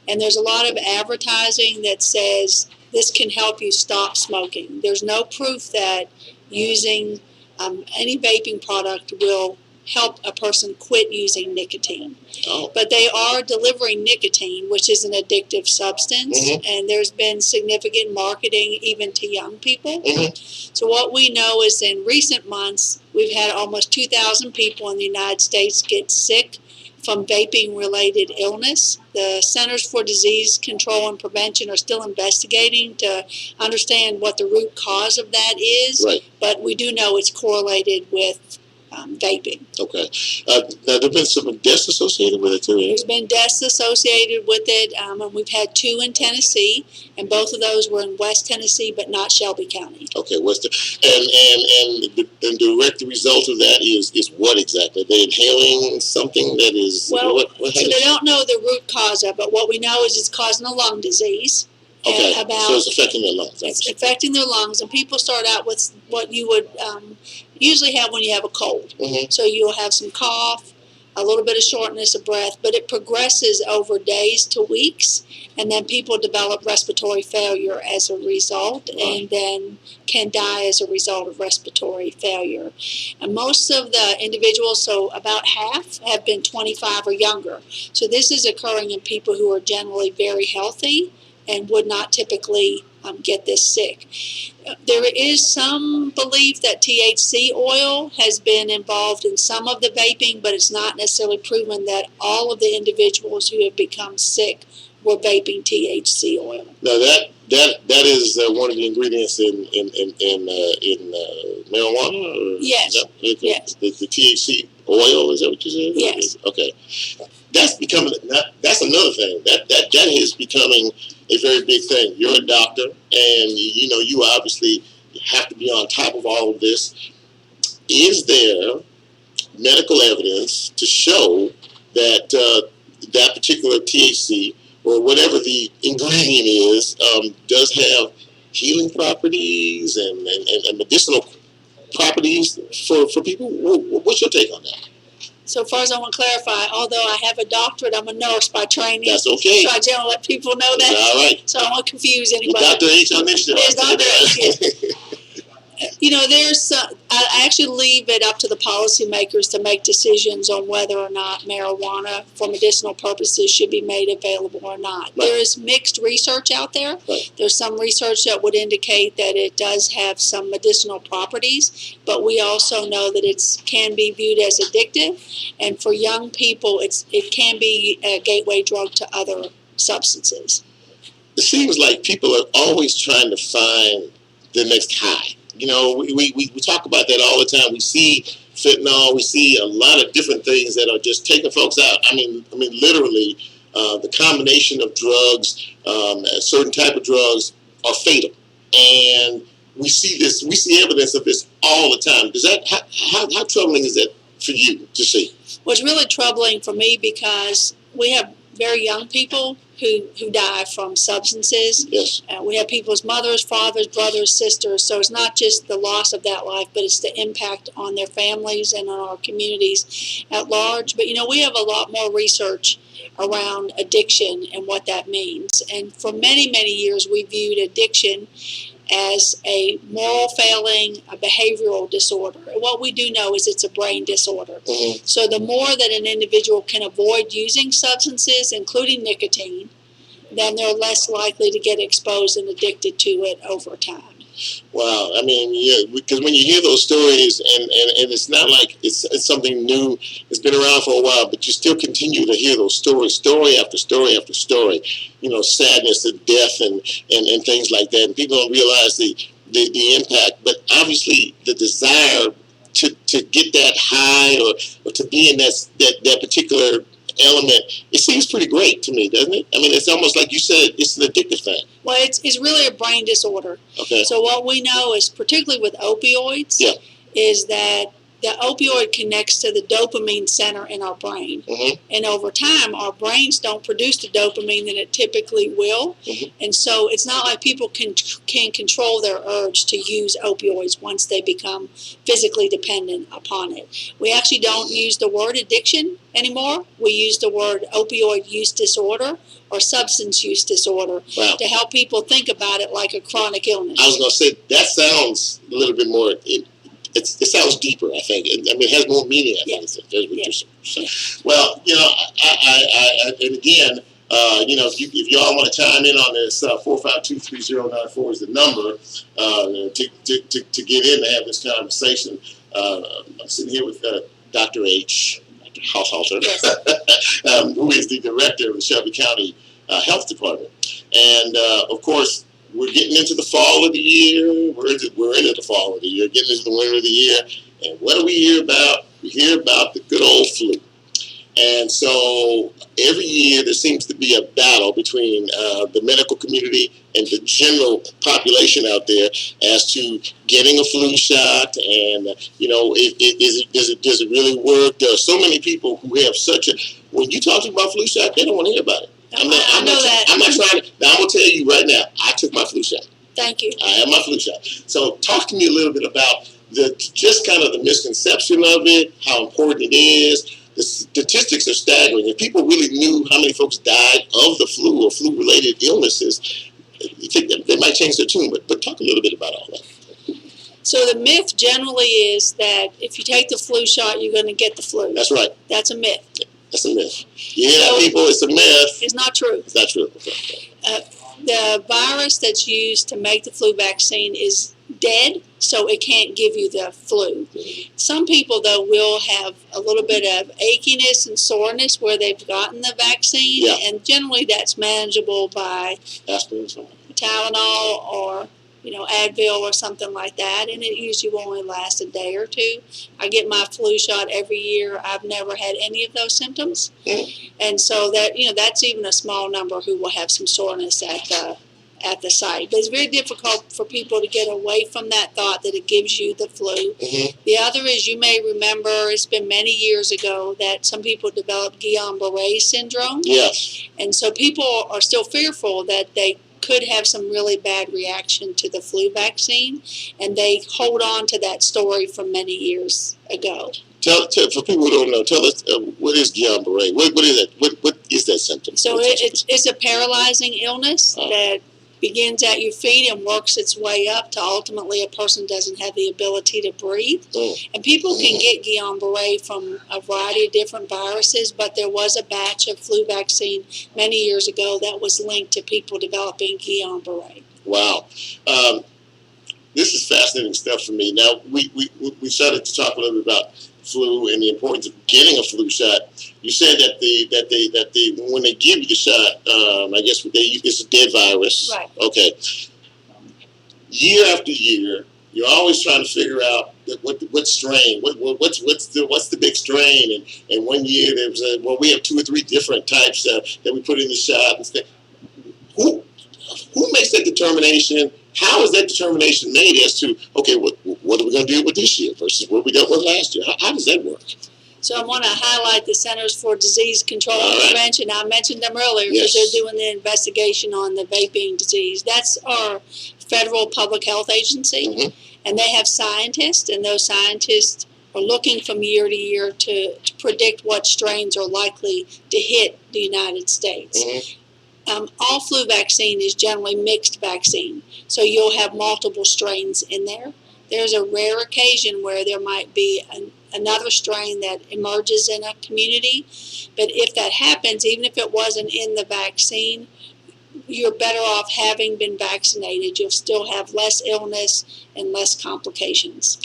And there's a lot of advertising that says this can help you stop smoking. There's no proof that using any vaping product will help a person quit using nicotine. Oh. But they are delivering nicotine, which is an addictive substance, Mm-hmm. and there's been significant marketing even to young people. Mm-hmm. So what we know is in recent months, we've had almost 2,000 people in the United States get sick from vaping-related illness. The Centers for Disease Control and Prevention are still investigating to understand what the root cause of that is, Right. but we do know it's correlated with vaping. Okay. Now, there have been some deaths associated with it too. There's been deaths associated with it, and we've had 2 in Tennessee, and both of those were in West Tennessee, but not Shelby County. Okay, and the direct result of that is what exactly? They're inhaling something that is Well, what so they don't know the root cause of it, but what we know is it's causing a lung disease. Okay, so it's affecting their lungs. It's affecting their lungs, and people start out with what you would usually have when you have a cold. Mm-hmm. So you'll have some cough, a little bit of shortness of breath, but it progresses over days to weeks, and then people develop respiratory failure as a result, and then can die as a result of respiratory failure. And most of the individuals, so about half, have been 25 or younger. So this is occurring in people who are generally very healthy and would not typically get this sick. There is some belief that THC oil has been involved in some of the vaping, but it's not necessarily proven that all of the individuals who have become sick were vaping THC oil. Now that is one of the ingredients in marijuana. Or yes. Yes. The THC oil, is that what you said? Yes. Okay. That's another thing that is becoming a very big thing. You're a doctor, and you obviously have to be on top of all of this. Is there medical evidence to show that that particular THC or whatever the ingredient is does have healing properties and medicinal properties for people? What's your take on that? So far as I want to clarify, although I have a doctorate, I'm a nurse by training. That's okay. So I generally let people know that. All right. So I don't want to confuse anybody. Well, Dr. H on this show. Yes, Dr. H, yes. There's I actually leave it up to the policymakers to make decisions on whether or not marijuana for medicinal purposes should be made available or not. Right. There is mixed research out there. Right. There's some research that would indicate that it does have some medicinal properties, but we also know that it can be viewed as addictive, and for young people, it can be a gateway drug to other substances. It seems like people are always trying to find the next high. We talk about that all the time. We see fentanyl. We see a lot of different things that are just taking folks out. I mean, literally, the combination of drugs, a certain type of drugs, are fatal. And we see this. We see evidence of this all the time. How troubling is that for you to see? Well, it's really troubling for me because we have very young people who die from substances. Yes. We have people's mothers, fathers, brothers, sisters. So it's not just the loss of that life, but it's the impact on their families and on our communities at large. But, we have a lot more research around addiction and what that means. And for many, many years, we viewed addiction as a moral failing, a behavioral disorder. And what we do know is it's a brain disorder. Mm-hmm. So the more that an individual can avoid using substances, including nicotine, then they're less likely to get exposed and addicted to it over time. Wow, I mean, yeah, because when you hear those stories, and it's not like it's something new, it's been around for a while, but you still continue to hear those stories, story after story after story, sadness and death and things like that, and people don't realize the impact, but obviously the desire to get that high or to be in that particular element, it seems pretty great to me, doesn't it? I mean, it's almost like you said, it's an addictive thing. Well, it's really a brain disorder. Okay. So what we know is, particularly with opioids, Yeah. is that the opioid connects to the dopamine center in our brain. Mm-hmm. And over time, our brains don't produce the dopamine that it typically will. Mm-hmm. And so it's not like people can control their urge to use opioids once they become physically dependent upon it. We actually don't use the word addiction anymore. We use the word opioid use disorder or substance use disorder. Wow. To help people think about it like a chronic illness. I was going to say, that sounds a little bit more, it sounds deeper, I think. It has more meaning, I think. Yeah. Well, I and again, if y'all want to chime in on this, 452-3094 is the number to get in to have this conversation. I'm sitting here with Dr. H. Haushalter, Yes. who is the director of the Shelby County Health Department. And, of course, we're getting into the fall of the year. We're into the fall of the year, getting into the winter of the year. And what do we hear about? We hear about the good old flu. And so every year there seems to be a battle between the medical community and the general population out there as to getting a flu shot. And, does it really work? There are so many people who have when you talk about flu shot, they don't want to hear about it. I'm not trying to. Now, I'm going to tell you right now, I took my flu shot. Thank you. I have my flu shot. So talk to me a little bit about just kind of the misconception of it, how important it is. The statistics are staggering. If people really knew how many folks died of the flu or flu-related illnesses, you think they might change their tune. But talk a little bit about all that. So the myth generally is that if you take the flu shot, you're going to get the flu. That's right. That's a myth. That's a myth. You hear that, people? It's a myth. It's not true. It's not true. Okay. The virus that's used to make the flu vaccine is dead, so it can't give you the flu. Some people, though, will have a little bit of achiness and soreness where they've gotten the vaccine, and generally that's manageable by aspirin or something, Tylenol or Advil or something like that, and it usually will only last a day or two. I get my flu shot every year. I've never had any of those symptoms, and so that that's even a small number who will have some soreness at the site. But it's very difficult for people to get away from that thought that it gives you the flu. Mm-hmm. The other is, you may remember, it's been many years ago that some people developed Guillain-Barré syndrome. Yes. And so people are still fearful that they could have some really bad reaction to the flu vaccine, and they hold on to that story from many years ago. Tell for people who don't know, tell us what is Guillain-Barré? What is that? What is that symptom? So it's a paralyzing illness that begins at your feet and works its way up to ultimately a person doesn't have the ability to breathe. And people can get Guillain-Barré from a variety of different viruses, but there was a batch of flu vaccine many years ago that was linked to people developing Guillain-Barré. Wow. This is fascinating stuff for me. Now, we started to talk a little bit about flu and the importance of getting a flu shot. You said that when they give you the shot, I guess it's a dead virus. Right. Okay. Year after year, you're always trying to figure out what strain, what's the big strain. And one year there was we have 2 or 3 different types that we put in the shot and stuff. Who makes that determination? How is that determination made as to, okay, what are we going to do with this year versus what we dealt with last year? How does that work? So I want to highlight the Centers for Disease Control and Prevention. I mentioned them earlier because they're doing the investigation on the vaping disease. That's our federal public health agency, and they have scientists, and those scientists are looking from year to year to predict what strains are likely to hit the United States. All flu vaccine is generally mixed vaccine, so you'll have multiple strains in there. There's a rare occasion where there might be another strain that emerges in a community, but if that happens, even if it wasn't in the vaccine, you're better off having been vaccinated. You'll still have less illness and less complications.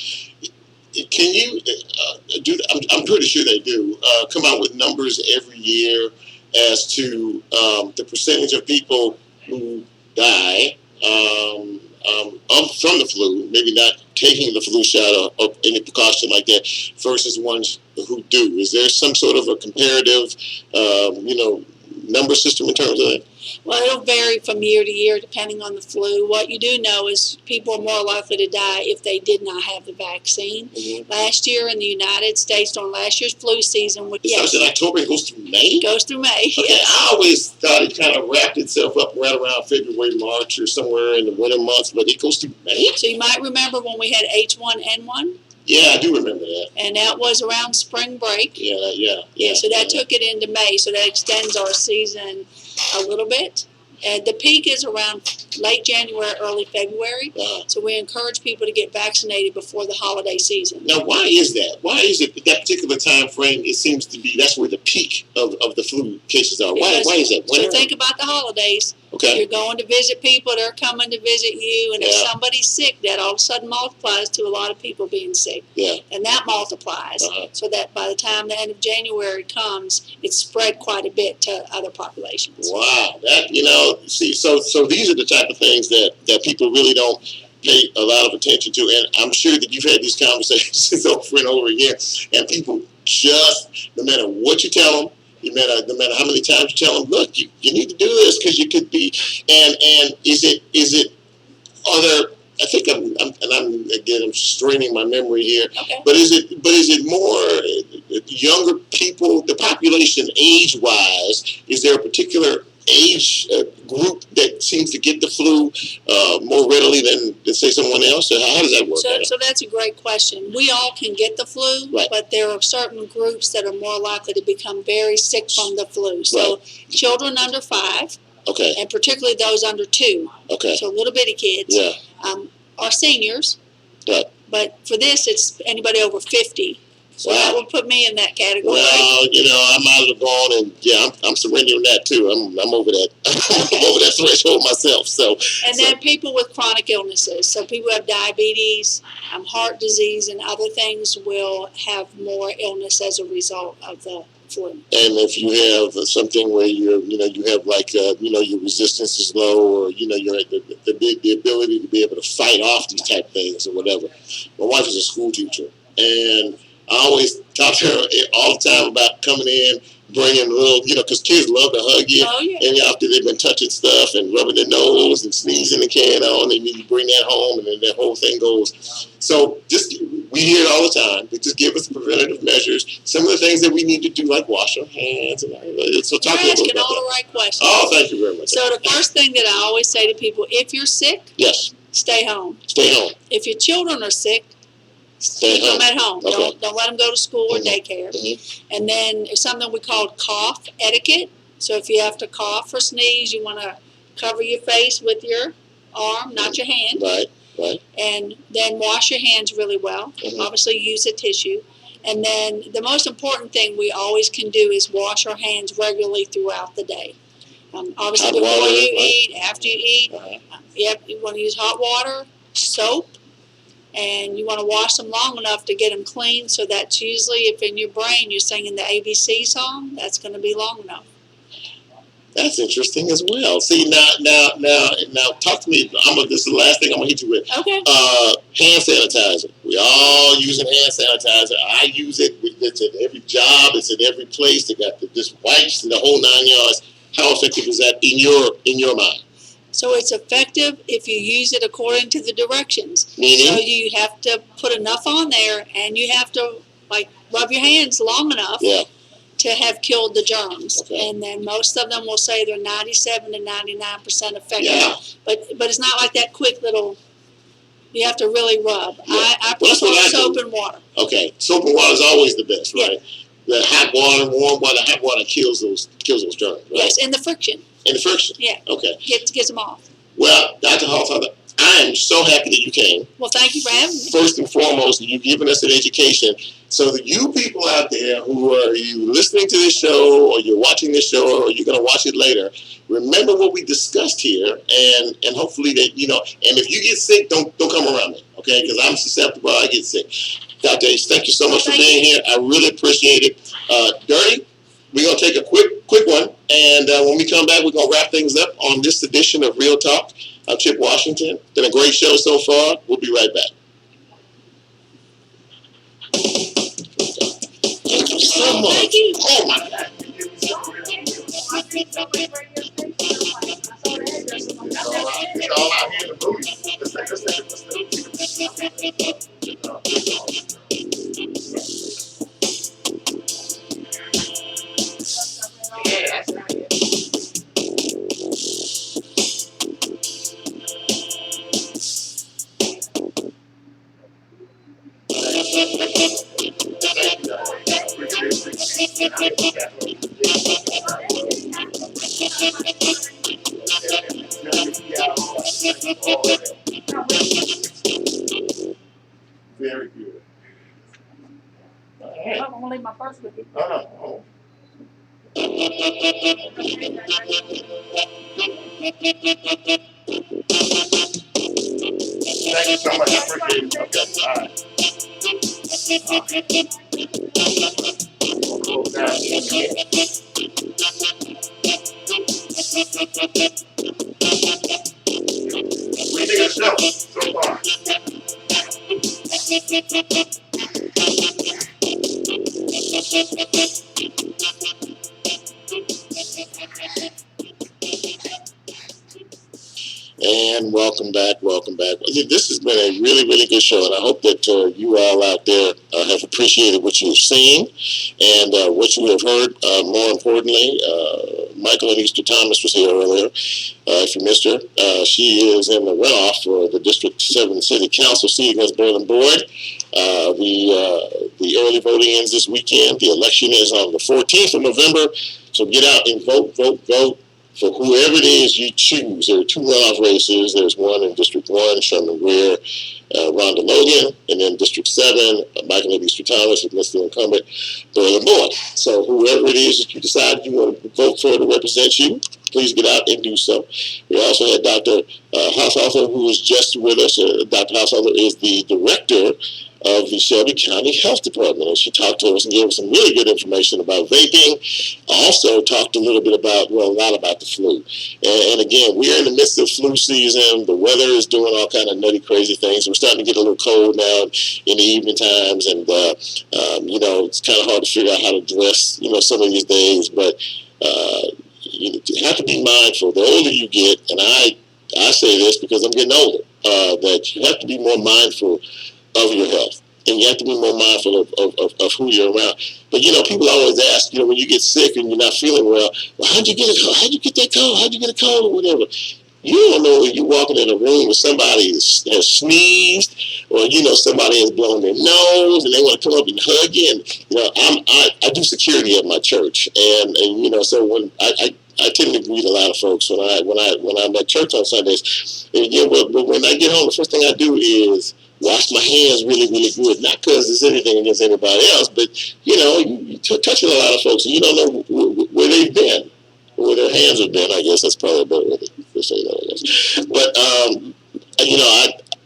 Can you do? I'm pretty sure they do come out with numbers every year as to the percentage of people who die from the flu, maybe not taking the flu shot or any precaution like that, versus ones who do. Is there some sort of a comparative, number system in terms of that? Well, it'll vary from year to year depending on the flu. What you do know is people are more likely to die if they did not have the vaccine. Mm-hmm. Last year in the United States, during last year's flu season, It starts in October and goes through May? It goes through May. Okay, Yes. I always thought it kind of wrapped itself up right around February, March, or somewhere in the winter months, but it goes through May? So you might remember when we had H1N1. Yeah, I do remember that. And that was around spring break. Yeah. So that took it into May. So that extends our season a little bit. And the peak is around late January, early February. So we encourage people to get vaccinated before the holiday season. Now, why is that? Why is it that particular time frame, it seems to be, that's where the peak of the flu cases are? Why is that? So think about the holidays. Okay. You're going to visit people, they're coming to visit you, and if somebody's sick, that all of a sudden multiplies to a lot of people being sick. Yeah. And that multiplies, so that by the time the end of January comes, it's spread quite a bit to other populations. Wow. That, see, so these are the type of things that people really don't pay a lot of attention to, and I'm sure that you've had these conversations over and over again, and people just, no matter what you tell them, no matter how many times you tell them, look, you need to do this because you could be, and is it, are there, I think I'm straining my memory here, Okay. but is it more younger people, the population age-wise, is there a particular age group that seems to get the flu more readily than say someone else? Or how does that work? So that's a great question. We all can get the flu, right. But there are certain groups that are more likely to become very sick from the flu. So children under 5, okay, and particularly those under 2, okay, so little bitty kids, are seniors. Right. But for this, it's anybody over 50. So that would put me in that category. Well, I might as well go on and I'm surrendering that too. I'm over that. I'm over that threshold myself. And then people with chronic illnesses. So people who have diabetes, heart disease, and other things will have more illness as a result of the flu. And if you have something where you have like your resistance is low, or you're the ability to be able to fight off these type things or whatever. My wife is a school teacher, and I always talk to her all the time about coming in, bringing a little, because kids love to hug you. Oh, yeah. And after they've been touching stuff and rubbing their nose and sneezing and carrying on, and you bring that home, and then that whole thing goes. So we hear it all the time. They just give us preventative measures. Some of the things that we need to do, like wash our hands. And so talk You're a little asking bit about all that. the right questions. Oh, thank you very much. So the first thing that I always say to people, if you're sick, yes, stay home. Stay home. If your children are sick, stay keep them at home. Okay. Don't let them go to school or daycare. Mm-hmm. And then it's something we call cough etiquette. So if you have to cough or sneeze, you want to cover your face with your arm, not your hand. Right. And then wash your hands really well. Mm-hmm. Obviously use a tissue. And then the most important thing we always can do is wash our hands regularly throughout the day. Obviously before you eat, after you eat, you want to use hot water, soap, and you want to wash them long enough to get them clean. So that's usually, if in your brain you're singing the ABC song, that's going to be long enough. That's interesting as well. See, now, talk to me. This is the last thing I'm gonna hit you with. Okay. Hand sanitizer. We all using hand sanitizer. I use it. It's at every job. It's at every place. They got this wipes and the whole 9 yards. How effective is that in your mind? So it's effective if you use it according to the directions. Meaning? So you have to put enough on there, and you have to rub your hands long enough. Yeah. To have killed the germs. Okay. And then most of them will say they're 97 to 99% effective. Yeah. But it's not like that quick little, you have to really rub. Yeah. I prefer soap and water. Okay. Soap and water is always the best, right? Yeah. The hot water, warm water, hot water kills those germs, right? Yes, and the friction. And the friction? Yeah. Okay. Gets them off. Well, Dr. Hallfather, I am so happy that you came. Well, thank you for having me. First and foremost, you've given us an education. So that you people out there who are you listening to this show, or you're watching this show, or you're going to watch it later, remember what we discussed here, and hopefully that, and if you get sick, don't come around me, okay? Because I'm susceptible, I get sick. Dr. Ace, thank you so much for being here. I really appreciate it. Dirty, we're going to take a quick one, and when we come back, we're going to wrap things up on this edition of Real Talk. I'm Chip Washington. Been a great show so far. We'll be right back. Thank you so much. Thank you. Oh my God. It's all out here in the booty. Very good. I'm going to leave my purse with you. No. Thank you so much. I appreciate it. Okay. All right. We'll close down here. We think it's show so far. And welcome back. This has been a really, really good show, and I hope that you all out there have appreciated what you've seen and what you have heard. More importantly, Michael and Easter Thomas was here earlier. If you missed her, she is in the runoff for the District 7 City Council seat against Berlin Boyd. The early voting ends this weekend. The election is on the 14th of November, so get out and vote for whoever it is you choose. There are 2 runoff races. There's one in District 1, Sherman Greer, Rhonda Logan, and then District 7, Michael and Easter Thomas against the incumbent Berlin Boyd. So whoever it is that you decide you want to vote for to represent you, please get out and do so. We also had Dr. Haushalter, who was just with us. Dr. Haushalter is the director of the Shelby County Health Department, and she talked to us and gave us some really good information about vaping. Also talked a little bit about, a lot about the flu. And again, we're in the midst of flu season. The weather is doing all kind of nutty, crazy things. We're starting to get a little cold now in the evening times, and it's kind of hard to figure out how to dress, some of these days. But you have to be mindful. The older you get, and I say this because I'm getting older, that you have to be more mindful of your health, and you have to be more mindful of who you're around. But people always ask, when you get sick and you're not feeling well, how'd you get it? How'd you get that cold? How'd you get a cold or whatever? You don't know if you're walking in a room where somebody has sneezed, or somebody has blown their nose and they want to come up and hug you. And I do security at my church, and so when I tend to greet a lot of folks when I'm at church on Sundays. And but when I get home, the first thing I do is wash my hands really, really good. Not because there's anything against anybody else, but you're touching a lot of folks, and you don't know where they've been, where their hands have been. I guess that's probably a better way to say that, I guess. But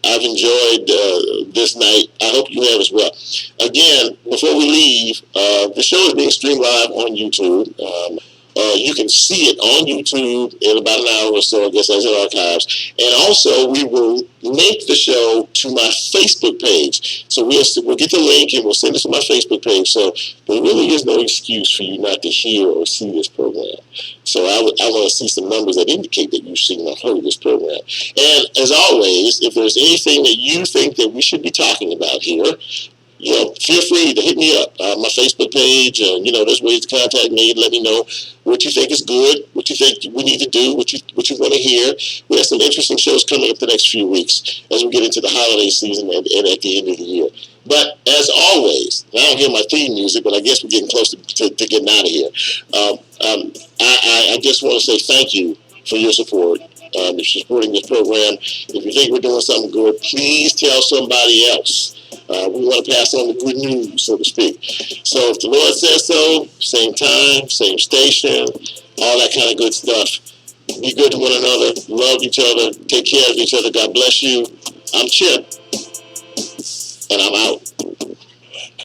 I've enjoyed this night. I hope you have as well. Again, before we leave, the show is being streamed live on YouTube. You can see it on YouTube in about an hour or so, I guess, as in archives. And also, we will link the show to my Facebook page. So we'll get the link and we'll send it to my Facebook page. So there really is no excuse for you not to hear or see this program. So I want to see some numbers that indicate that you've seen or heard this program. And as always, if there's anything that you think that we should be talking about here, feel free to hit me up on my Facebook page. There's ways to contact me and let me know what you think is good, what you think we need to do, what you want to hear. We have some interesting shows coming up the next few weeks as we get into the holiday season and at the end of the year. But as always, I don't hear my theme music, but I guess we're getting close to getting out of here. I just want to to say thank you for your support. If you're supporting this program, if you think we're doing something good, please tell somebody else. We want to pass on the good news, so to speak. So if the Lord says so, same time, same station, all that kind of good stuff. Be good to one another, love each other, take care of each other. God bless you. I'm Chip, and I'm out.